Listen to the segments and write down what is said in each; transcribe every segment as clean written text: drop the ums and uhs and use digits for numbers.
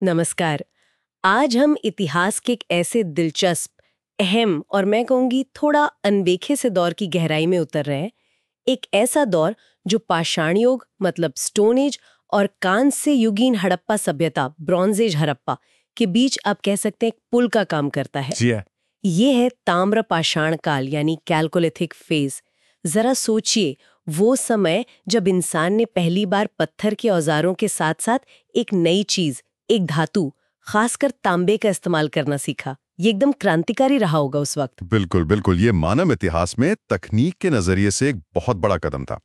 नमस्कार। आज हम इतिहास के एक ऐसे दिलचस्प, अहम और मैं कहूँगी थोड़ा अनदेखे से दौर की गहराई में उतर रहे हैं। एक ऐसा दौर जो पाषाण युग मतलब स्टोन एज और कांस्य युगीन हड़प्पा सभ्यता ब्रॉन्ज एज हड़प्पा के बीच आप कह सकते हैं एक पुल का काम करता है। जी है। ये है ताम्र पाषाण काल यानी कैल्कोलिथिक फेज। जरा सोचिए, वो समय जब इंसान ने पहली बार पत्थर के औजारों के साथ साथ एक नई चीज, एक धातु, खासकर तांबे का इस्तेमाल करना सीखा। ये एकदम क्रांतिकारी रहा होगा उस वक्त। बिल्कुल बिल्कुल, ये मानव इतिहास में तकनीक के नजरिए से एक बहुत बड़ा कदम था,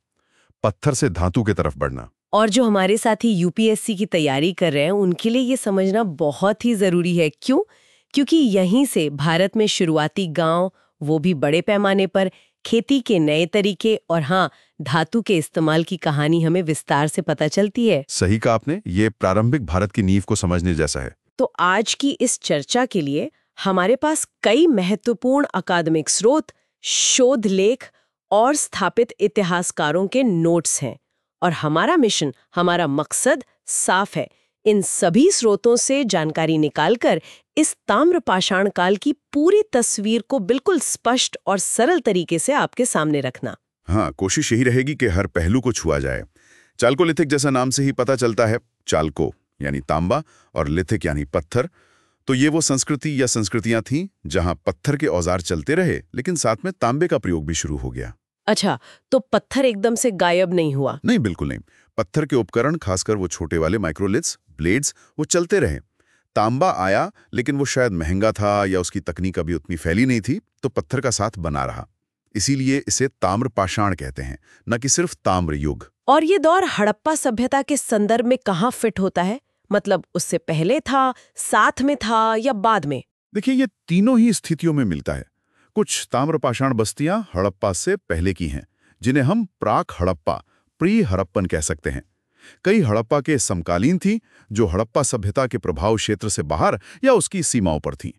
पत्थर से धातु की तरफ बढ़ना। और जो हमारे साथी यूपीएससी की तैयारी कर रहे हैं उनके लिए ये समझना बहुत ही जरूरी है। क्यों? क्योंकि यहीं से भारत में शुरुआती गांव, वो भी बड़े पैमाने पर, खेती के नए तरीके और हाँ, धातु के इस्तेमाल की कहानी हमें विस्तार से पता चलती है। सही कहा आपने, ये प्रारंभिक भारत की नींव को समझने जैसा है। तो आज की इस चर्चा के लिए हमारे पास कई महत्वपूर्ण अकादमिक स्रोत, शोध लेख और स्थापित इतिहासकारों के नोट्स हैं। और हमारा मिशन, हमारा मकसद साफ है, इन सभी स्रोतों से जानकारी निकालकर इस ताम्र पाषाण काल की पूरी तस्वीर को बिल्कुल स्पष्ट और सरल तरीके से आपके सामने रखना। हाँ, कोशिश यही रहेगी कि हर पहलू को छुआ जाए। चाल्कोलिथिक जैसा नाम से ही पता चलता है, चाल्को यानी तांबा और लिथिक यानी पत्थर। तो ये वो संस्कृति या संस्कृतियां थीं जहां पत्थर के औजार चलते रहे, लेकिन साथ में तांबे का प्रयोग भी शुरू हो गया। अच्छा, तो पत्थर एकदम से गायब नहीं हुआ? नहीं, बिल्कुल नहीं। पत्थर के उपकरण, खासकर वो छोटे वाले माइक्रोलिथ्स, ब्लेड्स, वो चलते रहे। तांबा आया, लेकिन वो शायद महंगा था या उसकी तकनीक अभी उतनी फैली नहीं थी, तो पत्थर का साथ बना रहा। इसीलिए इसे ताम्र पाषाण कहते हैं, न कि सिर्फ ताम्र युग। और ये दौर हड़प्पा सभ्यता के संदर्भ में कहाँ फिट होता है? मतलब उससे पहले था, साथ में था या बाद में? देखिए, ये तीनों ही स्थितियों में मिलता है। कुछ ताम्र पाषाण बस्तियां हड़प्पा से पहले की हैं, जिन्हें हम प्राक हड़प्पा, प्री हड़प्पन कह सकते हैं। कई हड़प्पा के समकालीन थी, जो हड़प्पा सभ्यता के प्रभाव क्षेत्र से बाहर या उसकी सीमाओं पर थीं।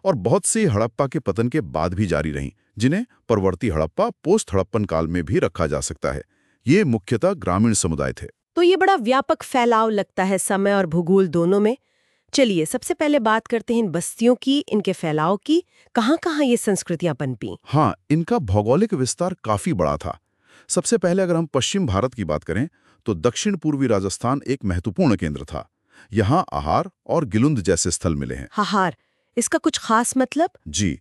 और बहुत सी हड़प्पा के पतन के बाद भी जारी रहीं, जिन्हें परवर्ती हड़प्पा, पोस्ट हड़प्पन काल में भी रखा जा सकता है। ये मुख्यतः ग्रामीण समुदाय थे। तो ये बड़ा व्यापक फैलाव लगता है समय और भूगोल दोनों में। चलिए सबसे पहले बात करते हैं इन बस्तियों की, इनके फैलाव की। कहाँ-कहाँ ये संस्कृतियां पनपी? हाँ, इनका भौगोलिक विस्तार काफी बड़ा था। सबसे पहले अगर हम पश्चिम भारत की बात करें, तो दक्षिण पूर्वी राजस्थान एक महत्वपूर्ण केंद्र था। यहाँ आहार और गिलुंद जैसे स्थल मिले हैं। हाहार, इसका कुछ खास मतलब? जी,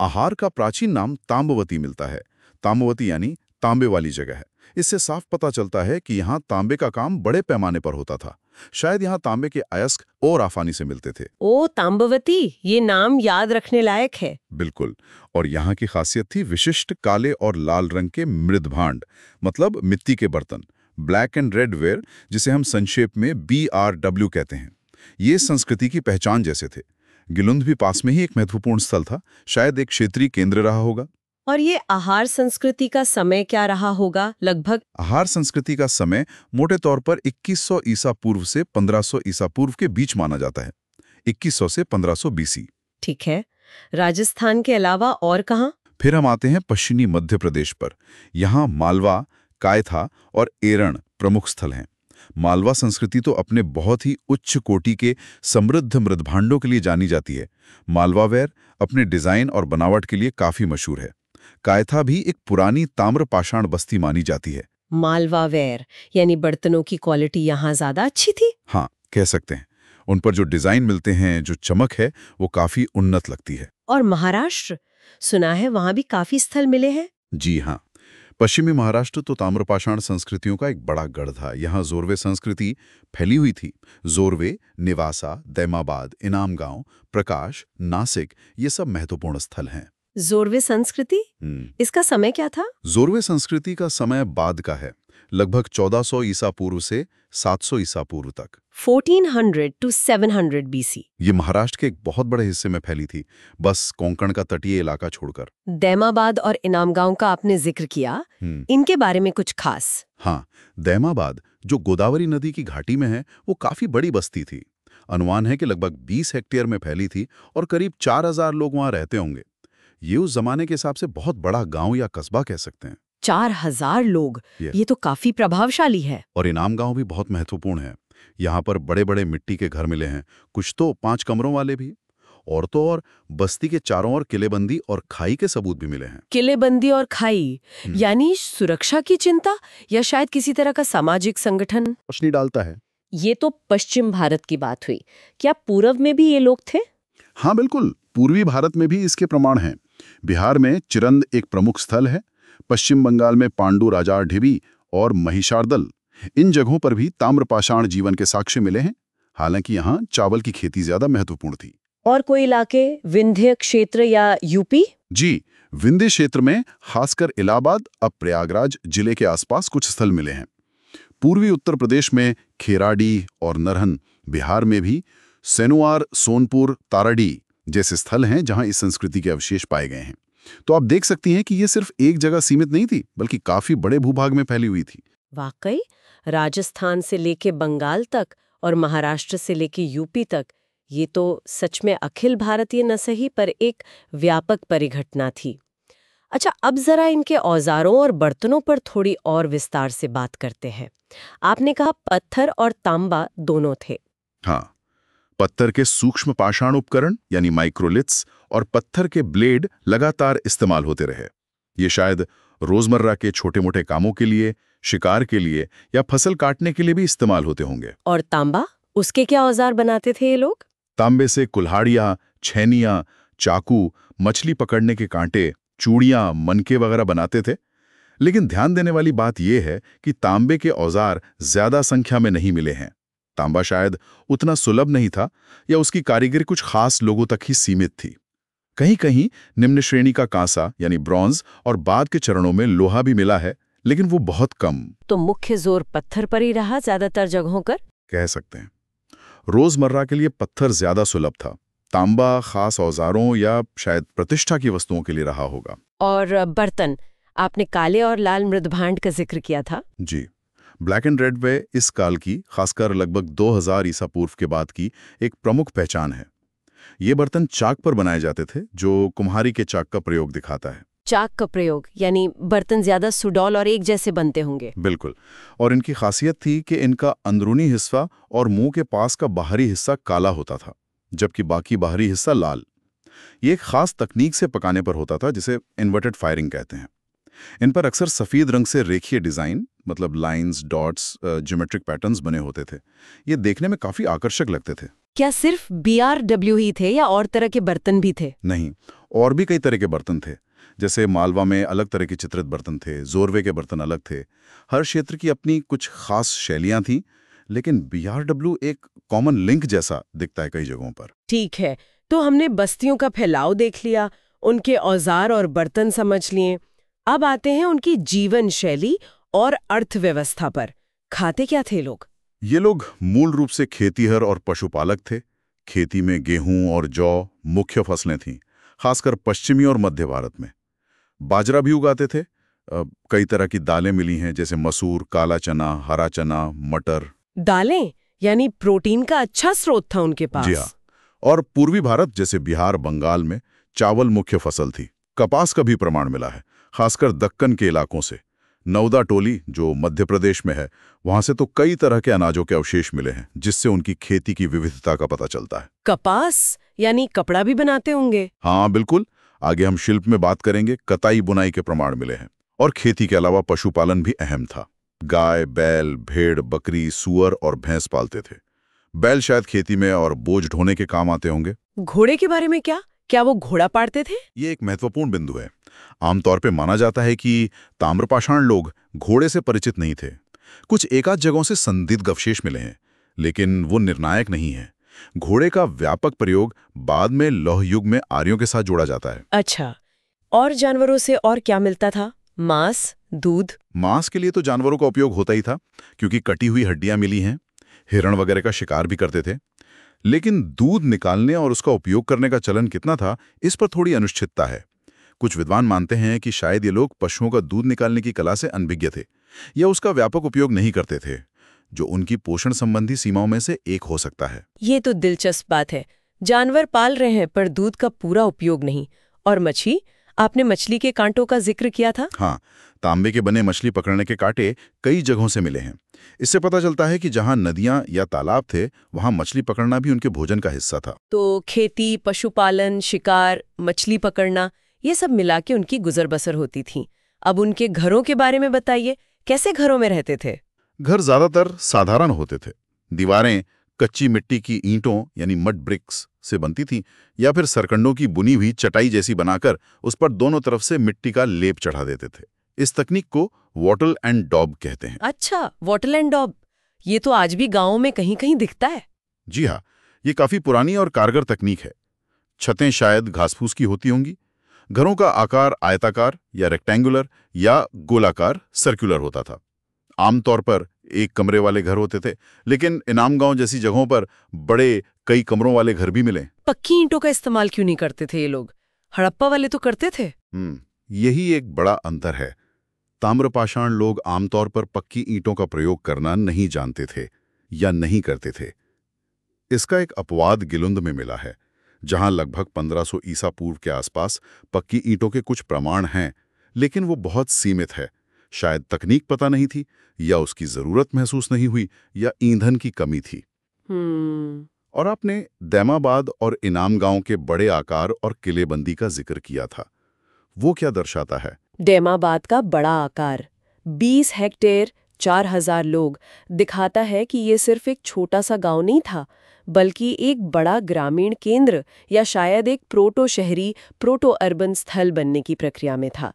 आहार का प्राचीन नाम ताम्बवती मिलता है। ताम्बवती यानी तांबे वाली जगह है। इससे साफ पता चलता है कि यहाँ तांबे का काम बड़े पैमाने पर होता था। शायद यहाँ तांबे के अयस्क और आसानी से मिलते थे। ओ ताम्बवती, ये नाम याद रखने लायक है। बिल्कुल। और यहाँ की खासियत थी विशिष्ट काले और लाल रंग के मृदभांड, मतलब मिट्टी के बर्तन, ब्लैक एंड रेड वेयर, जिसे हम संक्षेप में BRW कहते हैं। ये संस्कृति की पहचान जैसे थे। गिलुंद भी पास में ही एक महत्वपूर्ण स्थल था, शायद एक क्षेत्रीय केंद्र रहा होगा। और ये आहार संस्कृति का समय क्या रहा होगा लगभग? आहार संस्कृति का समय मोटे तौर पर 2100 ईसा पूर्व से 1500 ईसा पूर्व के बीच माना जाता है। 2100 से 1500 BC। ठीक है। राजस्थान के अलावा और कहाँ? फिर हम आते हैं पश्चिमी मध्य प्रदेश पर। यहाँ मालवा, कायथा और एरण प्रमुख स्थल हैं। मालवा संस्कृति तो अपने बहुत ही उच्च कोटि के समृद्ध मृदभांडों के लिए जानी जाती है। मालवावेर अपने डिजाइन और बनावट के लिए काफी मशहूर है। कायथा भी एक पुरानी ताम्र पाषाण बस्ती मानी जाती है। मालवावेर यानी बर्तनों की क्वालिटी यहाँ ज्यादा अच्छी थी? हाँ, कह सकते हैं। उन पर जो डिजाइन मिलते हैं, जो चमक है, वो काफी उन्नत लगती है। और महाराष्ट्र, सुना है वहां भी काफी स्थल मिले हैं? जी हाँ, पश्चिमी महाराष्ट्र तो ताम्रपाषाण संस्कृतियों का एक बड़ा गढ़ था। यहाँ जोरवे संस्कृति फैली हुई थी। जोरवे, निवासा, दैमाबाद, इनाम गांव, प्रकाश, नासिक, ये सब महत्वपूर्ण स्थल हैं। जोरवे संस्कृति, इसका समय क्या था? जोरवे संस्कृति का समय बाद का है, लगभग 1400 ईसा पूर्व से 700 ईसा पूर्व तक। 1400 to 700 BC। ये महाराष्ट्र के एक बहुत बड़े हिस्से में फैली थी, बस कोंकण का तटीय इलाका छोड़कर। दैमाबाद और इनाम गांव का आपने जिक्र किया, इनके बारे में कुछ खास? हाँ, दैमाबाद जो गोदावरी नदी की घाटी में है, वो काफी बड़ी बस्ती थी। अनुमान है कि लगभग 20 हेक्टेयर में फैली थी और करीब 4000 लोग वहां रहते होंगे। ये उस जमाने के हिसाब से बहुत बड़ा गांव या कस्बा कह सकते हैं। 4000 लोग, ये तो काफी प्रभावशाली है। और इनाम गांव भी बहुत महत्वपूर्ण है। यहाँ पर बड़े बड़े मिट्टी के घर मिले हैं, कुछ तो 5 कमरों वाले भी। और तो और बस्ती के चारों ओर किलेबंदी और खाई के सबूत भी मिले हैं। किलेबंदी और खाई, यानी सुरक्षा की चिंता या शायद किसी तरह का सामाजिक संगठन? रोशनी डालता है। ये तो पश्चिम भारत की बात हुई, क्या पूर्व में भी ये लोग थे? हाँ बिल्कुल, पूर्वी भारत में भी इसके प्रमाण हैं। बिहार में चिरंद एक प्रमुख स्थल है। पश्चिम बंगाल में पांडु राजा ढिबी और महिषार्दल, इन जगहों पर भी ताम्रपाषाण जीवन के साक्ष्य मिले हैं। हालांकि यहाँ चावल की खेती ज्यादा महत्वपूर्ण थी। और कोई इलाके, विंध्य क्षेत्र या यूपी? जी, विंध्य क्षेत्र में खासकर इलाहाबाद, अब प्रयागराज जिले के आसपास कुछ स्थल मिले हैं। पूर्वी उत्तर प्रदेश में खेराडी और नरहन, बिहार में भी सेनुआर, सोनपुर, ताराडी जैसे स्थल हैं जहां इस संस्कृति के अवशेष पाए गए हैं। तो आप देख सकती हैं कि ये सिर्फ एक जगह सीमित नहीं थी, बल्कि काफी बड़े भूभाग में फैली हुई थी। वाकई, राजस्थान से लेके बंगाल तक और महाराष्ट्र से लेके यूपी तक, ये तो सच में अखिल भारतीय न सही पर एक व्यापक परिघटना थी। अच्छा, अब जरा इनके औजारों और बर्तनों पर थोड़ी और विस्तार से बात करते हैं। आपने कहा पत्थर और तांबा दोनों थे। हाँ, पत्थर के सूक्ष्म पाषाण उपकरण यानी माइक्रोलिथ्स और पत्थर के ब्लेड लगातार इस्तेमाल होते रहे। ये शायद रोजमर्रा के छोटे मोटे कामों के लिए, शिकार के लिए या फसल काटने के लिए भी इस्तेमाल होते होंगे। और तांबा, उसके क्या औजार बनाते थे ये लोग? तांबे से कुल्हाड़ियाँ, छैनियाँ, चाकू, मछली पकड़ने के कांटे, चूड़ियाँ, मनके वगैरह बनाते थे। लेकिन ध्यान देने वाली बात यह है कि तांबे के औजार ज्यादा संख्या में नहीं मिले हैं। तांबा शायद उतना सुलभ नहीं था या उसकी कारीगरी कुछ खास लोगों तक ही सीमित थी। कहीं कहीं निम्न श्रेणी का कांसा यानी ब्रॉन्ज और बाद के चरणों में लोहा भी मिला है, लेकिन वो बहुत कम। तो मुख्य जोर पत्थर पर ही रहा ज्यादातर जगहों पर, कह सकते हैं। रोजमर्रा के लिए पत्थर ज्यादा सुलभ था, तांबा खास औजारों या शायद प्रतिष्ठा की वस्तुओं के लिए रहा होगा। और बर्तन, आपने काले और लाल मृदभांड का जिक्र किया था। जी, ब्लैक एंड रेड वे इस काल की, खासकर लगभग 2000 ईसा पूर्व के बाद की एक प्रमुख पहचान है। ये बर्तन चाक पर बनाए जाते थे, जो कुम्हारी के चाक का प्रयोग दिखाता है। चाक का प्रयोग यानी बर्तन ज्यादा सुडौल और एक जैसे बनते होंगे। बिल्कुल, और इनकी खासियत थी कि इनका अंदरूनी हिस्सा और मुंह के पास का बाहरी हिस्सा काला होता था, जबकि बाकी बाहरी हिस्सा लाल। ये एक खास तकनीक से पकाने पर होता था, जिसे इन्वर्टेड फायरिंग कहते हैं। इन पर अक्सर सफेद रंग से रेखीय डिजाइन, मतलब लाइंस, डॉट्स, ज्योमेट्रिक पैटर्न्स बने होते थे। ये देखने में काफी आकर्षक लगते थे। क्या सिर्फ BRW ही थे या और तरह के बर्तन भी थे? नहीं, और भी कई तरह के बर्तन थे। जैसे मालवा में अलग तरह के चित्रित बर्तन थे, जोरवे के बर्तन अलग थे। हर क्षेत्र की अपनी कुछ खास शैलियां थीं, लेकिन BRW एक कॉमन लिंक जैसा दिखता है कई जगहों पर। ठीक है, तो हमने बस्तियों का फैलाव देख लिया, उनके औजार और बर्तन समझ लिए। अब आते हैं उनकी जीवन शैली और अर्थव्यवस्था पर। खाते क्या थे लोग? ये लोग मूल रूप से खेतीहर और पशुपालक थे। खेती में गेहूं और जौ मुख्य फसलें थीं, खासकर पश्चिमी और मध्य भारत में। बाजरा भी उगाते थे। कई तरह की दालें मिली हैं, जैसे मसूर, काला चना, हरा चना, मटर। दालें यानी प्रोटीन का अच्छा स्रोत था उनके पास। जी हाँ, और पूर्वी भारत जैसे बिहार, बंगाल में चावल मुख्य फसल थी। कपास का भी प्रमाण मिला है, खासकर दक्कन के इलाकों से। नौदा टोली जो मध्य प्रदेश में है, वहां से तो कई तरह के अनाजों के अवशेष मिले हैं, जिससे उनकी खेती की विविधता का पता चलता है। कपास यानी कपड़ा भी बनाते होंगे? हाँ बिल्कुल, आगे हम शिल्प में बात करेंगे। कताई बुनाई के प्रमाण मिले हैं। और खेती के अलावा पशुपालन भी अहम था। गाय, बैल, भेड़, बकरी, सुअर और भैंस पालते थे। बैल शायद खेती में और बोझ ढोने के काम आते होंगे। घोड़े के बारे में क्या वो घोड़ा पाड़ते थे? ये एक महत्वपूर्ण बिंदु है। आमतौर पे माना जाता है कि ताम्रपाषाण लोग घोड़े से परिचित नहीं थे। कुछ एकाध जगहों से संदिग्ध अवशेष मिले हैं, लेकिन वो निर्णायक नहीं है। घोड़े का व्यापक प्रयोग बाद में लौह युग में आर्यों के साथ जोड़ा जाता है। अच्छा, और जानवरों से और क्या मिलता था? मांस, दूध? मांस के लिए तो जानवरों का उपयोग होता ही था, क्योंकि कटी हुई हड्डियां मिली हैं। हिरण वगैरह का शिकार भी करते थे। लेकिन दूध निकालने और उसका उपयोग करने का चलन कितना था, इस पर थोड़ी अनिश्चितता है। कुछ विद्वान मानते हैं कि शायद ये लोग पशुओं का दूध निकालने की कला से अनभिज्ञ थे या उसका व्यापक उपयोग नहीं करते थे, जो उनकी पोषण संबंधी सीमाओं में से एक हो सकता है। ये तो दिलचस्प बात है। जानवर पाल रहे हैं पर दूध का पूरा उपयोग नहीं। और मछली? आपने मछली के कांटों का जिक्र किया था। हाँ, तांबे के बने मछली पकड़ने के कांटे कई जगहों से मिले हैं। इससे पता चलता है कि जहां नदियां या तालाब थे वहां मछली पकड़ना भी उनके भोजन का हिस्सा था। तो खेती, पशुपालन, शिकार, मछली पकड़ना, ये सब मिला के उनकी गुजर बसर होती थी। अब उनके घरों के बारे में बताइए, कैसे घरों में रहते थे? घर ज्यादातर साधारण होते थे। दीवारें कच्ची मिट्टी की ईंटों यानी मड ब्रिक्स से बनती थी या फिर सरकंडों की बुनी हुई चटाई जैसी बनाकर उस पर दोनों तरफ से मिट्टी का लेप चढ़ा देते थे। इस तकनीक को वॉटल एंड डॉब कहते हैं। अच्छा, वॉटल एंड डॉब, ये तो आज भी गांवों में कहीं कहीं दिखता है। जी हाँ, ये काफी पुरानी और कारगर तकनीक है। छतें शायद घास-फूस की होती होंगी। घरों का आकार आयताकार या रेक्टेंगुलर या गोलाकार सर्कुलर होता था। आमतौर पर एक कमरे वाले घर होते थे, लेकिन इनाम गांव जैसी जगहों पर बड़े कई कमरों वाले घर भी मिले। पक्की ईंटों का इस्तेमाल क्यों नहीं करते थे ये लोग? हड़प्पा वाले तो करते थे। यही एक बड़ा अंतर है। ताम्रपाषाण लोग आमतौर पर पक्की ईंटों का प्रयोग करना नहीं जानते थे या नहीं करते थे। इसका एक अपवाद गिलुंद में मिला है, जहां लगभग 1500 ईसा पूर्व के आसपास पक्की ईंटों के कुछ प्रमाण हैं, लेकिन वो बहुत सीमित है। शायद तकनीक पता नहीं थी, या उसकी जरूरत महसूस नहीं हुई, या ईंधन की कमी थी। और आपने दैमाबाद और इनाम गांव के बड़े आकार और किलेबंदी का जिक्र किया था। वो क्या दर्शाता है? दैमाबाद का बड़ा आकार, 20 हेक्टेयर, 4000 लोग, दिखाता है कि ये सिर्फ एक छोटा सा गांव नहीं था, बल्कि एक बड़ा ग्रामीण केंद्र या शायद एक प्रोटो शहरी, प्रोटो अर्बन स्थल बनने की प्रक्रिया में था।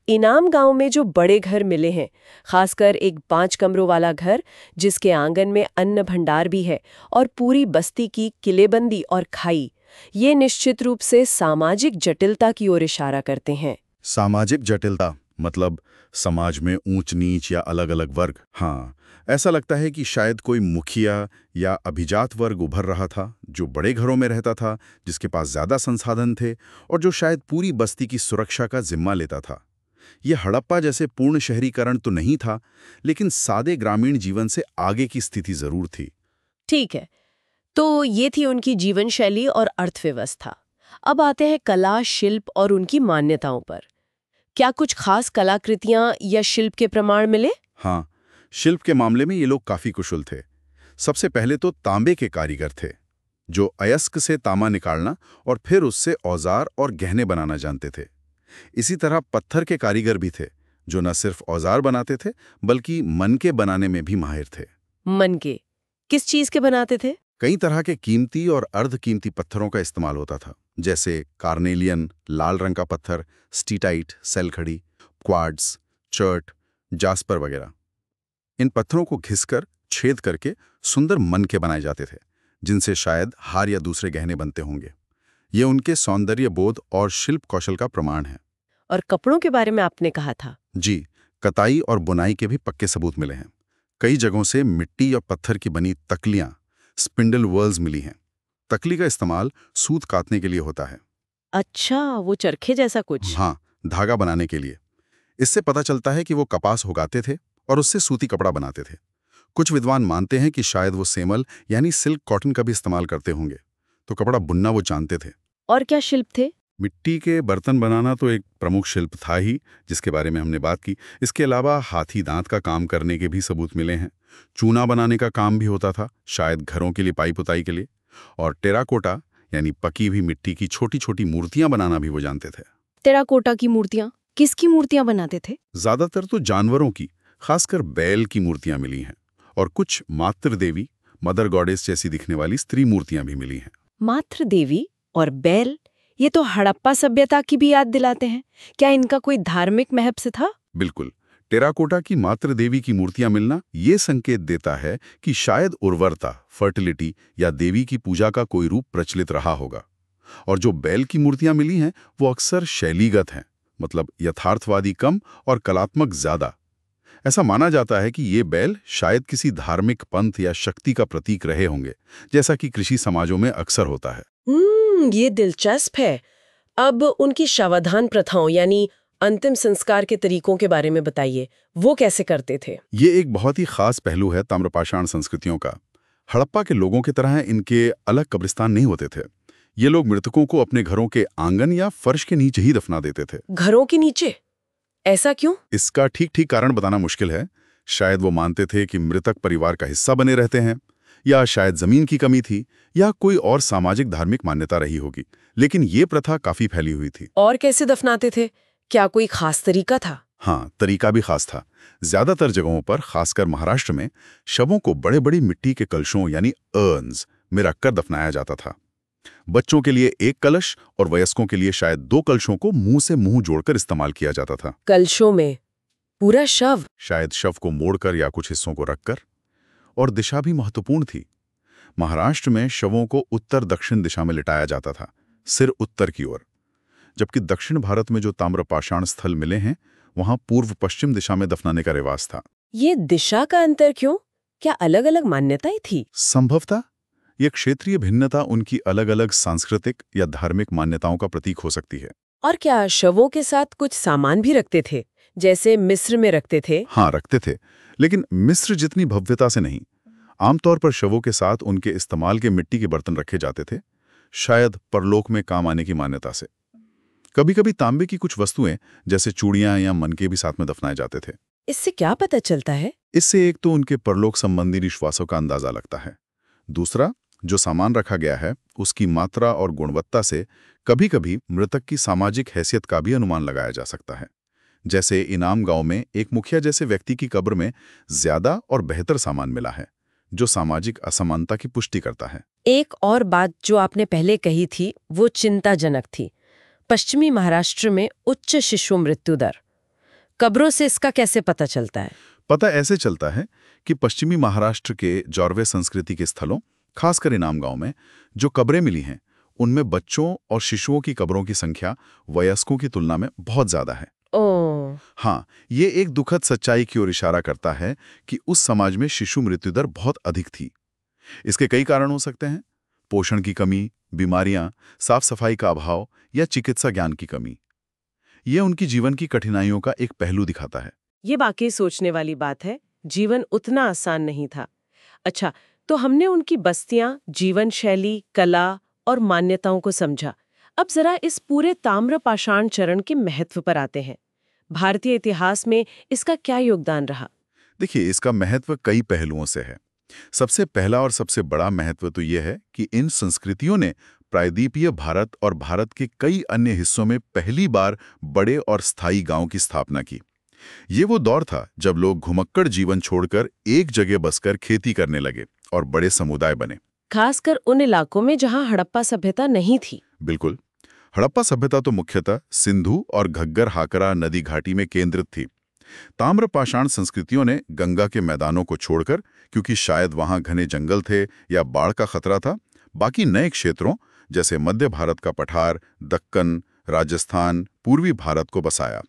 इनाम गांव में जो बड़े घर मिले हैं, खासकर एक 5 कमरों वाला घर जिसके आंगन में अन्न भंडार भी है, और पूरी बस्ती की किलेबंदी और खाई, ये निश्चित रूप से सामाजिक जटिलता की ओर इशारा करते हैं। सामाजिक जटिलता मतलब समाज में ऊंच नीच या अलग अलग वर्ग। हाँ, ऐसा लगता है कि शायद कोई मुखिया या अभिजात वर्ग उभर रहा था, जो बड़े घरों में रहता था, जिसके पास ज्यादा संसाधन थे और जो शायद पूरी बस्ती की सुरक्षा का जिम्मा लेता था। यह हड़प्पा जैसे पूर्ण शहरीकरण तो नहीं था, लेकिन सादे ग्रामीण जीवन से आगे की स्थिति जरूर थी। ठीक है, तो ये थी उनकी जीवन शैली और अर्थव्यवस्था। अब आते हैं कला, शिल्प और उनकी मान्यताओं पर। क्या कुछ खास कलाकृतियां या शिल्प के प्रमाण मिले? हाँ, शिल्प के मामले में ये लोग काफी कुशल थे। सबसे पहले तो तांबे के कारीगर थे, जो अयस्क से तांबा निकालना और फिर उससे औजार और गहने बनाना जानते थे। इसी तरह पत्थर के कारीगर भी थे, जो न सिर्फ औजार बनाते थे बल्कि मनके बनाने में भी माहिर थे। मनके किस चीज के बनाते थे? कई तरह के कीमती और अर्धकीमती पत्थरों का इस्तेमाल होता था, जैसे कार्नेलियन लाल रंग का पत्थर, स्टीटाइट सेलखड़ी, क्वार्ट्ज, चर्ट, जास्पर वगैरह। इन पत्थरों को घिसकर छेद करके सुंदर मनके बनाए जाते थे, जिनसे शायद हार या दूसरे गहने बनते होंगे। ये उनके सौंदर्य बोध और शिल्प कौशल का प्रमाण है। और कपड़ों के बारे में आपने कहा था। जी, कताई और बुनाई के भी पक्के सबूत मिले हैं। कई जगहों से मिट्टी और पत्थर की बनी तकलियां, स्पिंडल व्हर्ल्स मिली हैं। तकली का इस्तेमाल सूत काटने के लिए होता है। अच्छा, वो चरखे जैसा कुछ। हाँ, धागा बनाने के लिए। इससे पता चलता है कि वो कपास उगाते थे और उससे सूती कपड़ा बनाते थे। कुछ विद्वान मानते हैं कि शायद वो सेमल यानी सिल्क कॉटन का भी इस्तेमाल करते होंगे, तो कपड़ा बुनना वो जानते थे। और क्या शिल्प थे? मिट्टी के बर्तन बनाना तो एक प्रमुख शिल्प था ही, जिसके बारे में हमने बात की। इसके अलावा हाथी दांत का काम करने के भी सबूत मिले हैं। चूना बनाने का काम भी होता था, शायद घरों के लिए, पाई पुताई के लिए। और टेराकोटा यानी पकी हुई मिट्टी की छोटी छोटी मूर्तियां बनाना भी वो जानते थे। टेराकोटा की मूर्तियां? किसकी मूर्तियां बनाते थे? ज्यादातर तो जानवरों की, खासकर बैल की मूर्तियां मिली हैं, और कुछ मातृ देवी, मदर गॉडेस जैसी दिखने वाली स्त्री मूर्तियां भी मिली हैं। मातृ देवी और बैल, ये तो हड़प्पा सभ्यता की भी याद दिलाते हैं। क्या इनका कोई धार्मिक महत्व था? बिल्कुल। टेराकोटा की मातृ देवी की मूर्तियां मिलना ये संकेत देता है कि शायद उर्वरता, फर्टिलिटी या देवी की पूजा का कोई रूप प्रचलित रहा होगा। और जो बैल की मूर्तियां मिली हैं वो अक्सर शैलीगत हैं, मतलब यथार्थवादी कम और कलात्मक ज्यादा। ऐसा माना जाता है कि ये बैल शायद किसी धार्मिक पंथ या शक्ति का प्रतीक रहे होंगे, जैसा कि कृषि समाजों में अक्सर होता है। ये दिलचस्प है। अब उनकी शवाधान प्रथाओं यानी अंतिम संस्कार के तरीकों के बारे में बताइए, वो कैसे करते थे? ये एक बहुत ही खास पहलू है ताम्रपाषाण संस्कृतियों का। हड़प्पा के लोगों की तरह इनके अलग कब्रिस्तान नहीं होते थे। ये लोग मृतकों को अपने घरों के आंगन या फर्श के नीचे ही दफना देते थे। घरों के नीचे? ऐसा क्यों? इसका ठीक ठीक कारण बताना मुश्किल है। शायद वो मानते थे कि मृतक परिवार का हिस्सा बने रहते हैं, या शायद जमीन की कमी थी, या कोई और सामाजिक धार्मिक मान्यता रही होगी। लेकिन ये प्रथा काफी फैली हुई थी। और कैसे दफनाते थे? क्या कोई खास तरीका था? हाँ, तरीका भी खास था। ज्यादातर जगहों पर, खासकर महाराष्ट्र में, शवों को बड़े बड़ी मिट्टी के कलशों यानी अर्न्स में रखकर दफनाया जाता था। बच्चों के लिए एक कलश और वयस्कों के लिए शायद 2 कलशों को मुंह से मुंह जोड़कर इस्तेमाल किया जाता था। कलशों में पूरा शव? शायद शव को मोड़कर या कुछ हिस्सों को रखकर। और दिशा भी महत्वपूर्ण थी। महाराष्ट्र में शवों को उत्तर दक्षिण दिशा में लिटाया जाता था, सिर उत्तर की ओर, जबकि दक्षिण भारत में जो ताम्रपाषाण स्थल मिले हैं वहां पूर्व पश्चिम दिशा में दफनाने का रिवाज था। ये दिशा का अंतर क्यों? क्या अलग अलग मान्यताएं थी? संभवतः ये क्षेत्रीय भिन्नता उनकी अलग अलग सांस्कृतिक या धार्मिक मान्यताओं का प्रतीक हो सकती है। और क्या शवों के साथ कुछ सामान भी रखते थे, जैसे मिस्र में रखते थे? हाँ, रखते थे, लेकिन मिस्र जितनी भव्यता से नहीं। आमतौर पर शवों के साथ उनके इस्तेमाल के मिट्टी के बर्तन रखे जाते थे, शायद परलोक में काम आने की मान्यता से। कभी कभी तांबे की कुछ वस्तुएं जैसे चूड़ियां या मनके भी साथ में दफनाए जाते थे। इससे क्या पता चलता है? इससे एक तो उनके परलोक संबंधी विश्वासों का अंदाजा लगता है। दूसरा, जो सामान रखा गया है उसकी मात्रा और गुणवत्ता से कभी कभी मृतक की सामाजिक हैसियत का भी अनुमान लगाया जा सकता है। जैसे इनाम गांव में एक मुखिया जैसे व्यक्ति की कब्र में ज्यादा और बेहतर सामान मिला है, जो सामाजिक असमानता की पुष्टि करता है। एक और बात जो आपने पहले कही थी वो चिंताजनक थी। पश्चिमी महाराष्ट्र में उच्च शिशु मृत्यु दर। कब्रों से इसका कैसे पता चलता है? पता ऐसे चलता है कि पश्चिमी महाराष्ट्र के जॉर्वे संस्कृति के स्थलों, खासकर इनाम गांव में जो कब्रें मिली हैं उनमें बच्चों और शिशुओं की कब्रों की संख्या वयस्कों की तुलना में बहुत ज्यादा है। ओह। हाँ, ये एक दुखद सच्चाई की ओर इशारा करता है कि उस समाज में शिशु मृत्यु दर बहुत अधिक थी। इसके कई कारण हो सकते हैं: पोषण की कमी, बीमारियां, साफ सफाई का अभाव या चिकित्सा ज्ञान की कमी। ये उनकी जीवन की कठिनाइयों का एक पहलू दिखाता है। ये वाकई सोचने वाली बात है। जीवन उतना आसान नहीं था। अच्छा, तो हमने उनकी बस्तियां, जीवन शैली, कला और मान्यताओं को समझा। अब जरा इस पूरे ताम्रपाषाण चरण के महत्व पर आते हैं। भारतीय इतिहास में इसका क्या योगदान रहा? देखिए, इसका महत्व कई पहलुओं से है। सबसे पहला और सबसे बड़ा महत्व तो यह है कि इन संस्कृतियों ने प्रायद्वीपीय भारत और भारत के कई अन्य हिस्सों में पहली बार बड़े और स्थायी गांव की स्थापना की। ये वो दौर था जब लोग घुमक्कड़ जीवन छोड़कर एक जगह बसकर खेती करने लगे और बड़े समुदाय बने। खासकर उन इलाकों में जहां हड़प्पा सभ्यता नहीं थी। बिल्कुल। हड़प्पा सभ्यता तो मुख्यतः सिंधु और घग्गर हाकरा नदी घाटी में केंद्रित थी। ताम्रपाषाण संस्कृतियों ने गंगा के मैदानों को छोड़कर, क्योंकि शायद वहां घने जंगल थे या बाढ़ का खतरा था, बाकी नए क्षेत्रों जैसे मध्य भारत का पठार, दक्कन, राजस्थान, पूर्वी भारत को बसाया।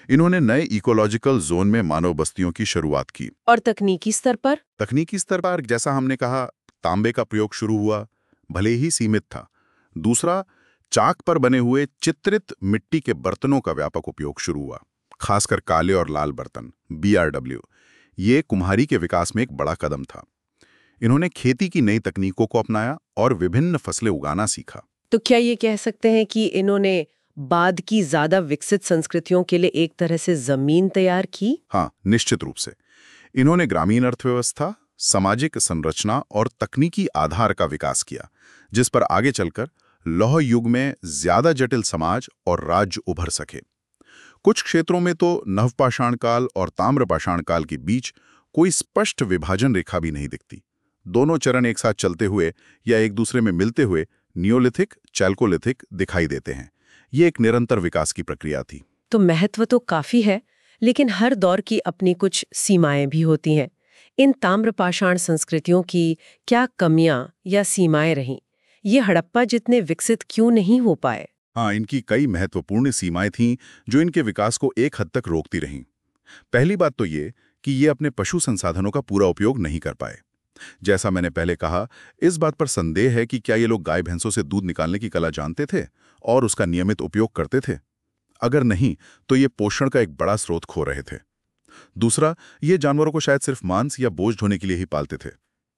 इन्होंने नए इकोलॉजिकल जोन में मानव बस्तियों की शुरुआत की। और तकनीकी स्तर पर? तकनीकी स्तर पर जैसा हमने कहा, तांबे का प्रयोग शुरू हुआ, भले ही सीमित था। दूसरा, चाक पर बने हुए चित्रित मिट्टी के बर्तनों का व्यापक उपयोग शुरू हुआ, खासकर काले और लाल बर्तन, BRW। ये कुम्हारी के विकास में एक बड़ा कदम था। इन्होंने खेती की नई तकनीकों को अपनाया और विभिन्न फसलें उगाना सीखा। तो क्या ये कह सकते हैं कि इन्होंने बाद की ज्यादा विकसित संस्कृतियों के लिए एक तरह से जमीन तैयार की? हाँ, निश्चित रूप से। इन्होंने ग्रामीण अर्थव्यवस्था, सामाजिक संरचना और तकनीकी आधार का विकास किया, जिस पर आगे चलकर लौह युग में ज्यादा जटिल समाज और राज्य उभर सके। कुछ क्षेत्रों में तो नवपाषाण काल और ताम्रपाषाण काल के बीच कोई स्पष्ट विभाजन रेखा भी नहीं दिखती। दोनों चरण एक साथ चलते हुए या एक दूसरे में मिलते हुए नियोलिथिक, चैल्कोलिथिक दिखाई देते हैं। ये एक निरंतर विकास की प्रक्रिया थी। तो महत्व तो काफी है, लेकिन हर दौर की अपनी कुछ सीमाएं भी होती हैं। इन ताम्रपाषाण संस्कृतियों की क्या कमियां या सीमाएं रहीं? ये हड़प्पा जितने विकसित क्यों नहीं हो पाए? हाँ, इनकी कई महत्वपूर्ण सीमाएं थीं जो इनके विकास को एक हद तक रोकती रहीं। पहली बात तो ये कि ये अपने पशु संसाधनों का पूरा उपयोग नहीं कर पाए। जैसा मैंने पहले कहा, इस बात पर संदेह है कि क्या ये लोग गाय भैंसों से दूध निकालने की कला जानते थे और उसका नियमित उपयोग करते थे। अगर नहीं, तो ये पोषण का एक बड़ा स्रोत खो रहे थे। दूसरा, ये जानवरों को शायद सिर्फ मांस या बोझ ढोने के लिए ही पालते थे।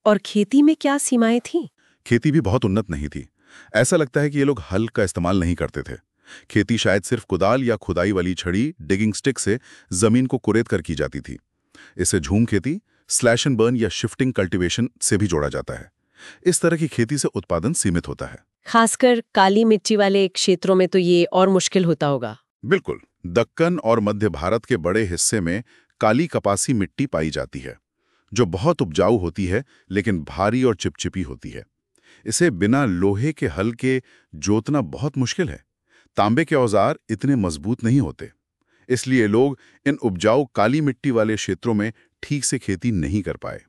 और खेती में क्या सीमाएं थीं? खेती भी बहुत उन्नत नहीं थी। ऐसा लगता है कि ये लोग हल का इस्तेमाल नहीं करते थे। खेती शायद सिर्फ कुदाल या खुदाई वाली छड़ी, डिगिंग स्टिक से जमीन को कुरेद कर की जाती थी। इसे झूम खेती, स्लैश एंड बर्न या शिफ्टिंग कल्टीवेशन से भी जोड़ा जाता है। इस तरह की खेती से उत्पादन सीमित होता है। खासकर काली मिट्टी वाले क्षेत्रों में तो ये और मुश्किल होता होगा। बिल्कुल, दक्कन और मध्य भारत के बड़े हिस्से में काली कपासी मिट्टी पाई जाती है, जो बहुत उपजाऊ होती है लेकिन भारी और चिपचिपी होती है। इसे बिना लोहे के हल के जोतना बहुत मुश्किल है। तांबे के औजार इतने मजबूत नहीं होते, इसलिए लोग इन उपजाऊ काली मिट्टी वाले क्षेत्रों में ठीक से खेती नहीं कर पाए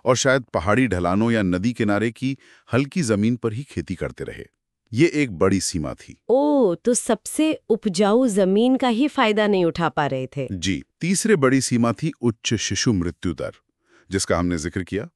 और शायद पहाड़ी ढलानों या नदी किनारे की हल्की जमीन पर ही खेती करते रहे। ये एक बड़ी सीमा थी। ओह, तो सबसे उपजाऊ जमीन का ही फायदा नहीं उठा पा रहे थे। जी, तीसरे बड़ी सीमा थी उच्च शिशु मृत्यु दर, जिसका हमने जिक्र किया।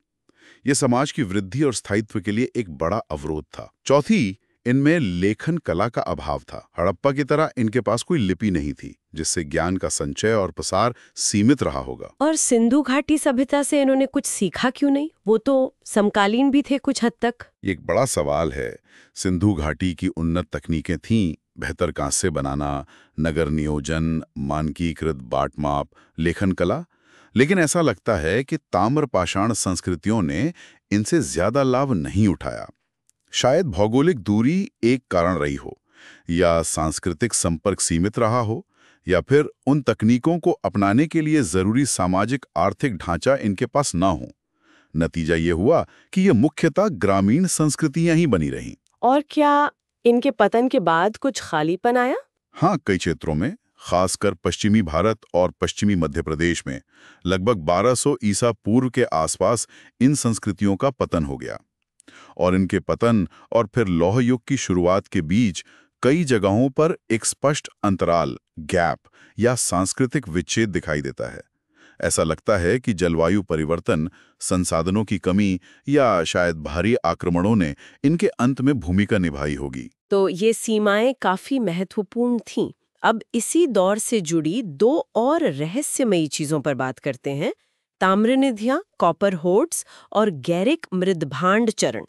यह समाज की वृद्धि और स्थायित्व के लिए एक बड़ा अवरोध था। चौथी, इनमें लेखन कला का अभाव था। हड़प्पा की तरह इनके पास कोई लिपि नहीं थी, जिससे ज्ञान का संचय और प्रसार सीमित रहा होगा। और सिंधु घाटी सभ्यता से इन्होंने कुछ सीखा क्यों नहीं? वो तो समकालीन भी थे कुछ हद तक। ये एक बड़ा सवाल है। सिंधु घाटी की उन्नत तकनीकें थीं, बेहतर कांस्य बनाना, नगर नियोजन, मानकीकृत बाट माप, लेखन कला। लेकिन ऐसा लगता है कि ताम्रपाषाण संस्कृतियों ने इनसे ज्यादा लाभ नहीं उठाया। शायद भौगोलिक दूरी एक कारण रही हो, या सांस्कृतिक संपर्क सीमित रहा हो, या फिर उन तकनीकों को अपनाने के लिए जरूरी सामाजिक आर्थिक ढांचा इनके पास ना हो। नतीजा ये हुआ कि ये मुख्यतः ग्रामीण संस्कृतियां ही बनी रहीं। और क्या इनके पतन के बाद कुछ खालीपन आया? हाँ, कई क्षेत्रों में, खासकर पश्चिमी भारत और पश्चिमी मध्य प्रदेश में लगभग 1200 ईसा पूर्व के आसपास इन संस्कृतियों का पतन हो गया। और इनके पतन और फिर लौह युग की शुरुआत के बीच कई जगहों पर एक स्पष्ट अंतराल, गैप या सांस्कृतिक विच्छेद दिखाई देता है। ऐसा लगता है कि जलवायु परिवर्तन, संसाधनों की कमी या शायद भारी आक्रमणों ने इनके अंत में भूमिका निभाई होगी। तो ये सीमाएं काफी महत्वपूर्ण थीं। अब इसी दौर से जुड़ी दो और रहस्यमयी चीजों पर बात करते हैं। ताम्रनिधियां, कॉपर होर्ड्स और गैरिक मृदभांड चरण,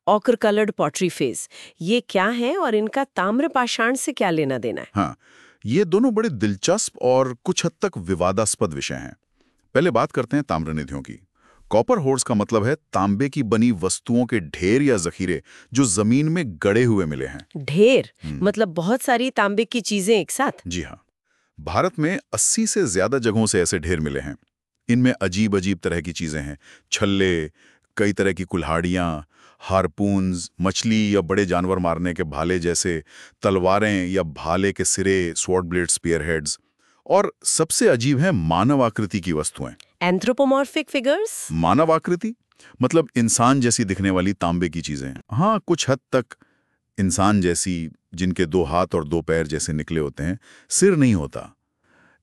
ऑकर कलर्ड पॉटरी फेस। ये क्या है और इनका ताम्रपाषाण से क्या लेना देना है? हाँ, ये दोनों बड़े दिलचस्प और कुछ हद तक विवादास्पद विषय हैं। पहले बात करते हैं ताम्रनिधियों की। कॉपर होर्ड्स का मतलब है तांबे की बनी वस्तुओं के ढेर या जखीरे जो जमीन में गड़े हुए मिले हैं। ढेर मतलब बहुत सारी तांबे की चीजें एक साथ? जी हाँ, भारत में 80 से ज्यादा जगहों से ऐसे ढेर मिले हैं। इनमें अजीब अजीब तरह की चीजें हैं। छल्ले, कई तरह की कुल्हाड़ियां, हारपून्स, मछली या बड़े जानवर मारने के भाले जैसे, तलवारें या भाले के सिरे, स्वॉर्ड ब्लेड स्पीयर हेड्स, और सबसे अजीब है मानव आकृति की वस्तुएं। Anthropomorphic figures? मानव आकृति मतलब इंसान जैसी दिखने वाली तांबे की चीजें। हाँ, कुछ हद तक इंसान जैसी, जिनके 2 हाथ और 2 पैर जैसे निकले होते हैं, सिर नहीं होता।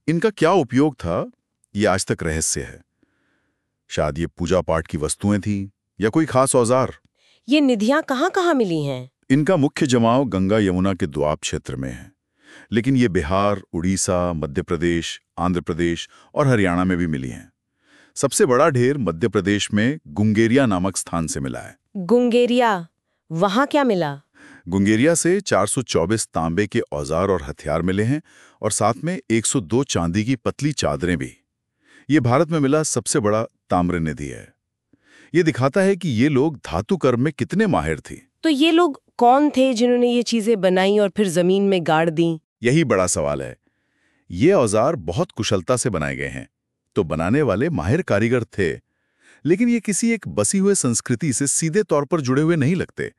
इनका क्या उपयोग था, ये आज तक रहस्य है। शायद ये पूजा पाठ की वस्तुएं थी या कोई खास औजार। ये निधियां कहाँ-कहाँ मिली हैं? इनका मुख्य जमाव गंगा यमुना के द्वाब क्षेत्र में है, लेकिन ये बिहार, उड़ीसा, मध्य प्रदेश, आंध्र प्रदेश और हरियाणा में भी मिली हैं। सबसे बड़ा ढेर मध्य प्रदेश में गुंगेरिया नामक स्थान से मिला है। गुंगेरिया, वहां क्या मिला? गुंगेरिया से 424 तांबे के औजार और हथियार मिले हैं और साथ में 102 चांदी की पतली चादरें भी। ये भारत में मिला सबसे बड़ा ताम्रनिधि है। ये दिखाता है कि ये लोग धातु कर्म में कितने माहिर थे। तो ये लोग कौन थे जिन्होंने ये चीजें बनाई और फिर जमीन में गाड़ दी? यही बड़ा सवाल है। ये औजार बहुत कुशलता से बनाए गए हैं, तो बनाने वाले माहिर कारीगर थे, लेकिन ये किसी एक बसी हुए संस्कृति से सीधे तौर पर जुड़े हुए नहीं लगते।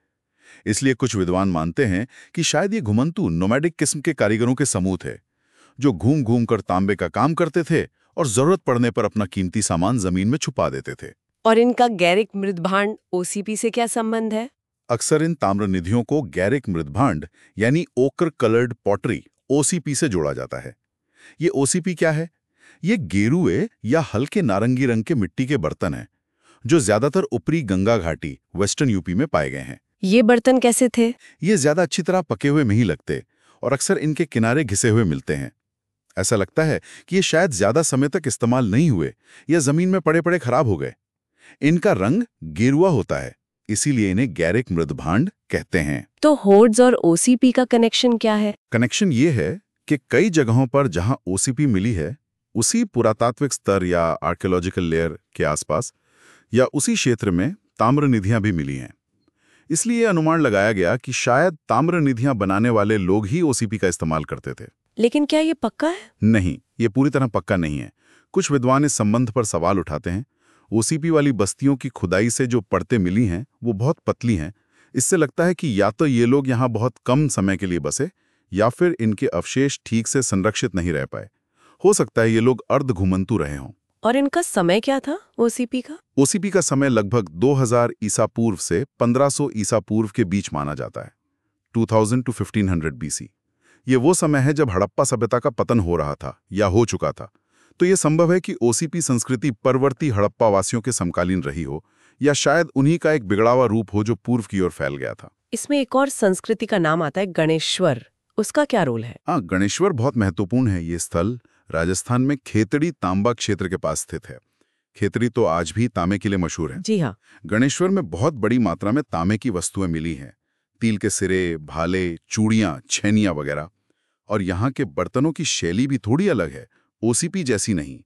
इसलिए कुछ विद्वान मानते हैं कि शायद ये घुमंतु नोमैडिक किस्म के कारीगरों के समूह थे, जो घूम घूम कर तांबे का काम करते थे और जरूरत पड़ने पर अपना कीमती सामान जमीन में छुपा देते थे। और इनका गैरिक मृदभांड ओसीपी से क्या संबंध है? अक्सर इन ताम्रनिधियों को गैरिक मृदभांड यानी ओकर कलर्ड पॉटरी ओसीपी से जोड़ा जाता है। ये ओसीपी क्या है? ये गेरुए या हल्के नारंगी रंग के मिट्टी के बर्तन हैं, जो ज्यादातर ऊपरी गंगा घाटी वेस्टर्न यूपी में पाए गए हैं। ये बर्तन कैसे थे? ये ज्यादा अच्छी तरह पके हुए नहीं लगते और अक्सर इनके किनारे घिसे हुए मिलते हैं। ऐसा लगता है कि ये शायद ज्यादा समय तक इस्तेमाल नहीं हुए या जमीन में पड़े पड़े खराब हो गए। इनका रंग गेरुआ होता है, इसीलिए इन्हें गैरिक मृदभांड कहते हैं। तो होर्ड्स और ओसीपी का कनेक्शन क्या है? कनेक्शन ये है कि कई जगहों पर जहां ओसीपी मिली है, उसी पुरातात्विक स्तर या आर्कियोलॉजिकल लेयर के आसपास या उसी क्षेत्र में ताम्र निधियां भी मिली हैं। इसलिए अनुमान लगाया गया कि शायद ताम्र निधियां बनाने वाले लोग ही ओसीपी का इस्तेमाल करते थे। लेकिन क्या ये पक्का है? नहीं, ये पूरी तरह पक्का नहीं है। कुछ विद्वान इस संबंध पर सवाल उठाते हैं। ओसीपी वाली बस्तियों की खुदाई से जो परतें मिली हैं वो बहुत पतली हैं। इससे लगता है कि या तो ये लोग यहाँ बहुत कम समय के लिए बसे या फिर इनके अवशेष ठीक से संरक्षित नहीं रह पाए। हो सकता है ये लोग अर्ध घुमंतु रहे हों। और इनका समय क्या था ओसीपी का? ओसीपी का समय लगभग 2000 ईसा पूर्व से 1500 ईसा पूर्व के बीच माना जाता है, 2000 to 1500 बीसी। ये वो समय है जब हड़प्पा सभ्यता का पतन हो रहा था या हो चुका था। तो ये संभव है कि ओसीपी संस्कृति परवर्ती हड़प्पा वासियों के समकालीन रही हो, या शायद उन्हीं का एक बिगड़ा हुआ रूप हो जो पूर्व की ओर फैल गया था। इसमें एक और संस्कृति का नाम आता है गणेश्वर। उसका क्या रोल है? हाँ, गणेश्वर बहुत महत्वपूर्ण है। ये स्थल राजस्थान में खेतड़ी तांबा क्षेत्र के पास स्थित है। खेतड़ी तो आज भी तांबे के लिए मशहूर है। जी हाँ। गणेश्वर में बहुत बड़ी मात्रा में तांबे की वस्तुएं मिली हैं। तिल के सिरे, भाले, चूड़ियां, छैनियां वगैरह। और यहाँ के बर्तनों की शैली भी थोड़ी अलग है, ओसीपी जैसी नहीं।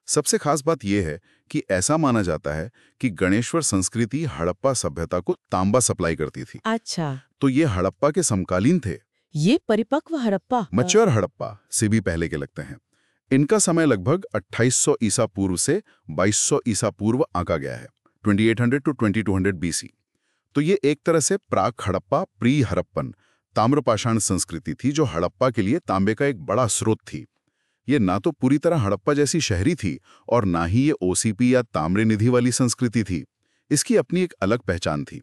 सबसे खास बात यह है कि ऐसा माना जाता है कि गणेश्वर संस्कृति हड़प्पा सभ्यता को तांबा सप्लाई करती थी। अच्छा, तो ये हड़प्पा के समकालीन थे। ये परिपक्व हड़प्पा मैच्योर हड़प्पा से भी पहले के लगते हैं। इनका समय लगभग 2800 ईसा पूर्व से 2200 ईसा पूर्व आंका गया है, 2800 to 2200 बीसी। तो ये एक तरह से प्राक हड़प्पा, प्री हड़प्पन ताम्रपाषाण संस्कृति थी जो हड़प्पा के लिए तांबे का एक बड़ा स्रोत थी। ये ना तो पूरी तरह हड़प्पा जैसी शहरी थी और ना ही ये ओसीपी या ताम्र निधि वाली संस्कृति थी। इसकी अपनी एक अलग पहचान थी।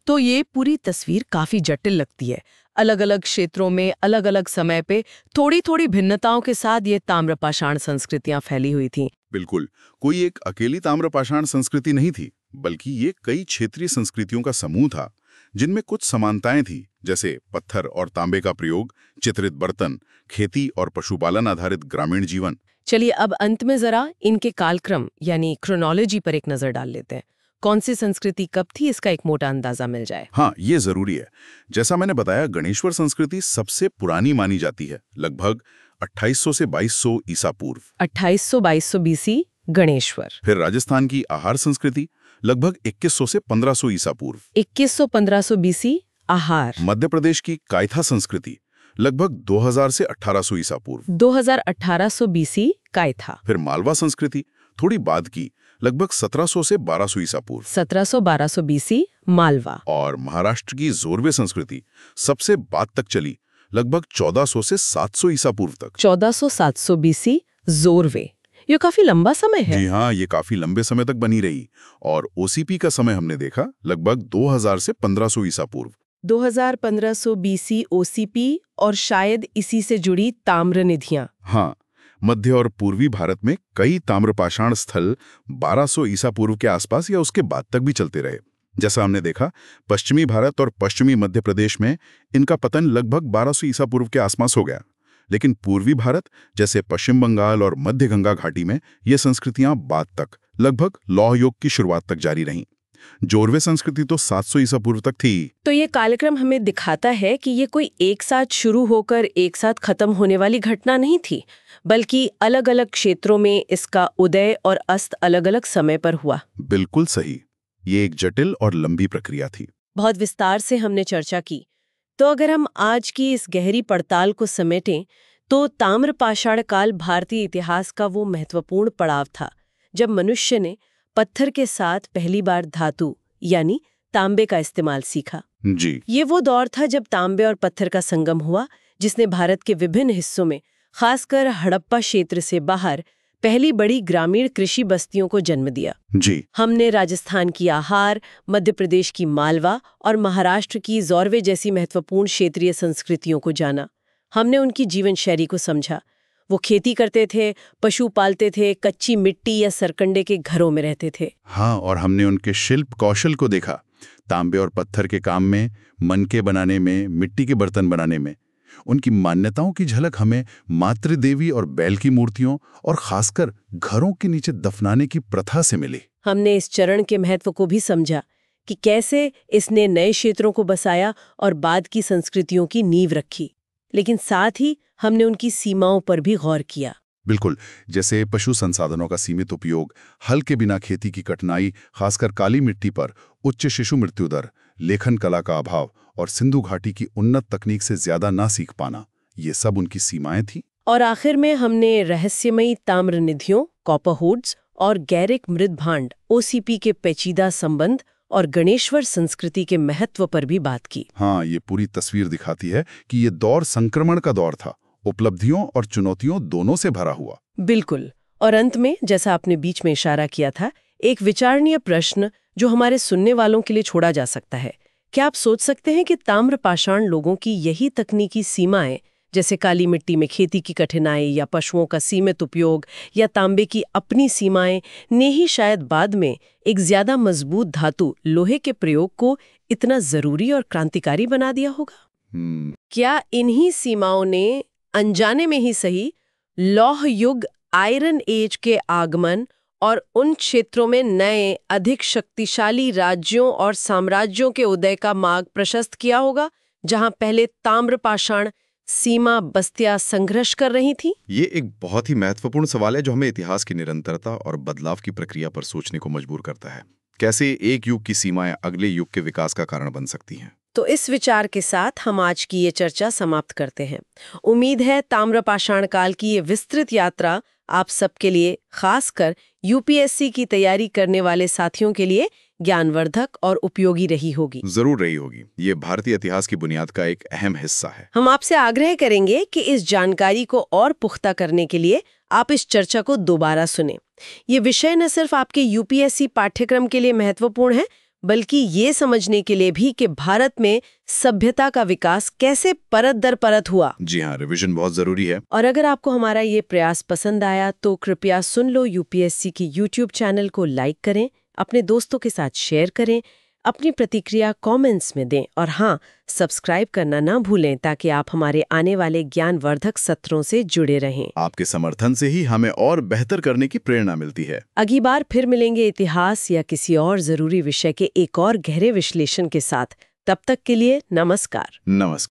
तो ये पूरी तस्वीर काफी जटिल लगती है। अलग अलग क्षेत्रों में अलग अलग समय पे थोड़ी थोड़ी भिन्नताओं के साथ ये ताम्रपाषाण संस्कृतियां फैली हुई थीं। बिल्कुल, कोई एक अकेली ताम्रपाषाण संस्कृति नहीं थी, बल्कि ये कई क्षेत्रीय संस्कृतियों का समूह था जिनमें कुछ समानताएं थी, जैसे पत्थर और तांबे का प्रयोग, चित्रित बर्तन, खेती और पशुपालन आधारित ग्रामीण जीवन। चलिए अब अंत में जरा इनके कालक्रम यानी क्रोनोलॉजी पर एक नजर डाल लेते हैं। कौन सी संस्कृति कब थी, इसका एक मोटा अंदाजा मिल जाए। हाँ, ये जरूरी है। जैसा मैंने बताया, गणेश्वर संस्कृति सबसे पुरानी मानी जाती है, लगभग 2800 से 2200 ईसा पूर्व। 2800-2200 बीसी गणेश्वर। फिर राजस्थान की आहार संस्कृति लगभग 2100 से 1500 ईसा पूर्व। 2100-1500 बीसी आहार। मध्य प्रदेश की कायथा संस्कृति लगभग 2000 से 1800 ईसा पूर्व। 2000-1800 बीसी कायथा। फिर मालवा संस्कृति थोड़ी बाद की, लगभग 1700 से 1200 ईसा पूर्व। 1700-1200 बीसी मालवा। और महाराष्ट्र की जोरवे संस्कृति सबसे बाद तक चली, लगभग 1400 से 700 ईसा पूर्व तक। 1400-700 बीसी जोरवे। ये काफी लंबा समय है। जी हाँ, ये काफी लंबे समय तक बनी रही। और ओसीपी का समय हमने देखा लगभग 2000 से 1500 ईसा पूर्व। 2000-1500 बीसी ओसीपी और शायद इसी से जुड़ी ताम्र निधियां। हाँ, मध्य और पूर्वी भारत में कई ताम्रपाषाण स्थल 1200 ईसा पूर्व के आसपास या उसके बाद तक भी चलते रहे। जैसा हमने देखा, पश्चिमी भारत और पश्चिमी मध्य प्रदेश में इनका पतन लगभग 1200 ईसा पूर्व के आसपास हो गया। लेकिन पूर्वी भारत जैसे पश्चिम बंगाल और मध्य गंगा घाटी में ये संस्कृतियां बाद तक, लगभग लौह युग की शुरुआत तक जारी रहीं। जोरवे संस्कृति तो 700 ईसा पूर्व तक थी। तो ये कार्यक्रम हमें दिखाता है कि ये कोई एक साथ शुरू होकर एक साथ खत्म होने वाली घटना नहीं थी, बल्कि अलग अलग क्षेत्रों में इसका उदय और अस्त अलग अलग समय पर हुआ। बिल्कुल सही। ये एक जटिल और लंबी प्रक्रिया थी। बहुत विस्तार से हमने चर्चा की। तो अगर हम आज की इस गहरी पड़ताल को समेटें तो ताम्रपाषाण काल भारतीय इतिहास का वो महत्वपूर्ण पड़ाव था जब मनुष्य ने पत्थर के साथ पहली बार धातु यानी तांबे का इस्तेमाल सीखा। जी। ये वो दौर था जब तांबे और पत्थर का संगम हुआ, जिसने भारत के विभिन्न हिस्सों में, खासकर हड़प्पा क्षेत्र से बाहर, पहली बड़ी ग्रामीण कृषि बस्तियों को जन्म दिया। जी। हमने राजस्थान की आहार, मध्य प्रदेश की मालवा और महाराष्ट्र की जोरवे जैसी महत्वपूर्ण क्षेत्रीय संस्कृतियों को जाना। हमने उनकी जीवन शैली को समझा। वो खेती करते थे, पशु पालते थे, कच्ची मिट्टी या सरकंडे के घरों में रहते थे। हाँ, और हमने उनके शिल्प कौशल को देखा, तांबे और पत्थर के काम में, मनके बनाने में, मिट्टी के बर्तन बनाने में। उनकी मान्यताओं की झलक हमें मातृदेवी और बैल की मूर्तियों और खासकर घरों के नीचे दफनाने की प्रथा से मिली। हमने इस चरण के महत्व को भी समझा कि कैसे इसने नए क्षेत्रों को बसाया और बाद की संस्कृतियों की नींव रखी। लेकिन साथ ही हमने उनकी सीमाओं पर भी गौर किया। बिल्कुल, जैसे पशु संसाधनों का सीमित उपयोग, हल के बिना खेती की कठिनाई, खासकर काली मिट्टी पर, उच्च शिशु मृत्यु दर, लेखन कला का अभाव और सिंधु घाटी की उन्नत तकनीक से ज्यादा ना सीख पाना, ये सब उनकी सीमाएं थीं। और आखिर में हमने रहस्यमयी ताम्र निधियों, कॉपरवुड्स और गैरिक मृद भांड ओसीपी के पेचीदा संबंध और गणेश्वर संस्कृति के महत्व पर भी बात की। हाँ, ये पूरी तस्वीर दिखाती है कि ये दौर संक्रमण का दौर था, उपलब्धियों और चुनौतियों दोनों से भरा हुआ। बिल्कुल। और अंत में, जैसा आपने बीच में इशारा किया था, एक विचारणीय प्रश्न जो हमारे सुनने वालों के लिए छोड़ा जा सकता है। क्या आप सोच सकते हैं कि ताम्र पाषाण लोगों की यही तकनीकी सीमाएं, जैसे काली मिट्टी में खेती की कठिनाई या पशुओं का सीमित उपयोग या तांबे की अपनी सीमाएं, ने ही शायद बाद में एक ज्यादा मजबूत धातु लोहे के प्रयोग को इतना जरूरी और क्रांतिकारी बना दिया होगा? क्या इन्हीं सीमाओं ने अनजाने में ही सही लौह युग आयरन एज के आगमन और उन क्षेत्रों में नए अधिक शक्तिशाली राज्यों और साम्राज्यों के उदय का मार्ग प्रशस्त किया होगा, जहां पहले ताम्र पाषाण सीमा बस्तियां संघर्ष कर रही थीं? ये एक बहुत ही महत्वपूर्ण सवाल है जो हमें इतिहास की निरंतरता और बदलाव की प्रक्रिया पर सोचने को मजबूर करता है। कैसे एक युग की सीमाएं अगले युग के विकास का कारण बन सकती हैं। तो इस विचार के साथ हम आज की ये चर्चा समाप्त करते हैं। उम्मीद है ताम्र पाषाण काल की ये विस्तृत यात्रा आप सबके लिए, खासकर यूपीएससी की तैयारी करने वाले साथियों के लिए ज्ञानवर्धक और उपयोगी रही होगी। जरूर रही होगी। ये भारतीय इतिहास की बुनियाद का एक अहम हिस्सा है। हम आपसे आग्रह करेंगे कि इस जानकारी को और पुख्ता करने के लिए आप इस चर्चा को दोबारा सुनें। ये विषय न सिर्फ आपके यूपीएससी पाठ्यक्रम के लिए महत्वपूर्ण है, बल्कि ये समझने के लिए भी कि भारत में सभ्यता का विकास कैसे परत दर परत हुआ। जी हाँ, रिवीजन बहुत जरूरी है। और अगर आपको हमारा ये प्रयास पसंद आया तो कृपया सुन लो यूपीएससी की यूट्यूब चैनल को लाइक करें, अपने दोस्तों के साथ शेयर करें, अपनी प्रतिक्रिया कमेंट्स में दें और हाँ, सब्सक्राइब करना ना भूलें ताकि आप हमारे आने वाले ज्ञानवर्धक सत्रों से जुड़े रहें। आपके समर्थन से ही हमें और बेहतर करने की प्रेरणा मिलती है। अगली बार फिर मिलेंगे इतिहास या किसी और जरूरी विषय के एक और गहरे विश्लेषण के साथ। तब तक के लिए नमस्कार। नमस्कार।